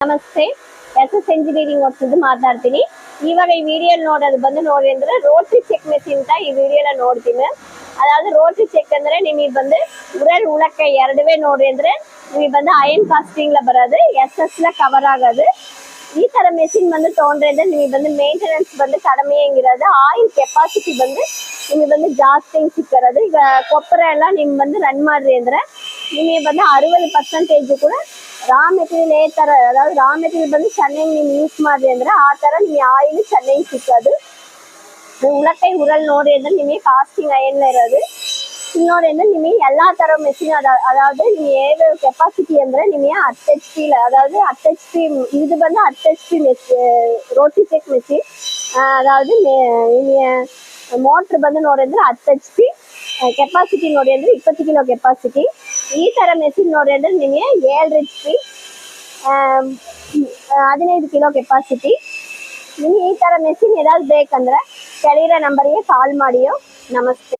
ನಮಸ್ತೆ. SS engineering ಓದ್ತಿದ್ದು ಮಾತಾಡ್ತೀನಿ. ಇವಾಗ ಈ ವಿಡಿಯೋ ನೋಡೋದು ನೋಡಿ ಅಂದ್ರೆ ರೋಟರಿ ಚೆಕ್ ಮೆಷಿನ್ ಅಂತ ಈ ವಿಡಿಯೋನ ನೋಡ್ತೀನಿ. ಅದಾவது ರೋಟರಿ ಚೆಕ್ ಅಂದ್ರೆ ನಿಮಗೆ ಬಂದು ಉರಲ್ ಉಳಕ್ಕೆ ಎರಡುವೇ ನೋಡಿ ಅಂದ್ರೆ ನಿಮಗೆ ಬಂದು ಅಯನ್ ಕಾಸ್ಟಿಂಗ್ ಬರೋದು SS ல ಕವರ್ ಆಗೋದು. ಈ ತರ ಮೆಷಿನ್ ಬಂದು ತಗೊಂಡ್ರೆ ಅಂದ್ರೆ ನಿಮಗೆ ಬಂದು ಮೇಂಟೆನೆನ್ಸ್ ಬಂದು ಕಡಿಮೆ ಹೆಂಗಿರೋದು, ಆಯಿಲ್ ಕೆಪಾಸಿಟಿ ಬಂದು ನಿಮಗೆ ಬಂದು ಜಾಸ್ತಿ ಹೆಂಗ್ ಸಿಕ್ಕಿರೋದು. ಈಗ ಕೊಪ್ಪರ ಎಲ್ಲ ನಿಮ್ಗೆ ಬಂದು ರನ್ ಮಾಡ್ರಿ ಅಂದ್ರೆ ನಿಮಗೆ ಬಂದು 60% ಕೂಡ ರಾ ಮೆಟೀರಿಯಲ್ ತರ, ಅதாவது ರಾ ಮೆಟೀರಿಯಲ್ ಬಂದು ಚೆನ್ನಾಗಿ ನೀವು ಯೂಸ್ ಮಾಡ್ರಿ ಅಂದ್ರೆ ಆ ತರ ನಿಮ್ಗೆ ಆಯಿಲ್ ಚೆನ್ನಾಗಿ ಸಿಕ್ಕೋದು. ಉಳಕೈ ಉರಲ್ ನೋಡಿ ಅಂದ್ರೆ ನಿಮಗೆ ಕಾಸ್ಟಿಂಗ್ ಅಯನ್ ಇರೋದು. ನೋಡಿ ಅಂದ್ರೆ ನಿಮಗೆ ಎಲ್ಲಾ ತರ ಮೆಷಿನ್ அதாவது நீங்க ஏழு கெப்பாசிட்டி ಅಂದ್ರೆ ನಿಮಗೆ 10 HP அதாவது 10 HP இது வந்து 10 HP ರೋಟಿ ಚೆಕ್ ಮೆಷಿನ್. அதாவது ಮೋಟರ್ ಬಂದು ನೋಡಿ ಅಂದ್ರೆ 10 HP ಕೆಪಾಸಿಟಿ ನೋಡಿ ಅಂದ್ರೆ 20 ಕಿಲೋ ಕೆಪಾಸಿಟಿ. ಈ ತರ ಮೆಷಿನ್ ನೋಡಿ ಅಂದ್ರೆ ನಿಮಗೆ 7 HP 15 ಕಿಲೋ ಕೆಪಾಸಿಟಿ. ನಿಮಗೆ ಈ ತರ ಮೆಷಿನ್ ಏನಾದ್ರು ಬೇಕಂದ್ರೆ ಕೆಳಗಿರೋ ನಂಬರ್ಗೆ ಕಾಲ್ ಮಾಡಿಯೋ. ನಮಸ್ತೆ.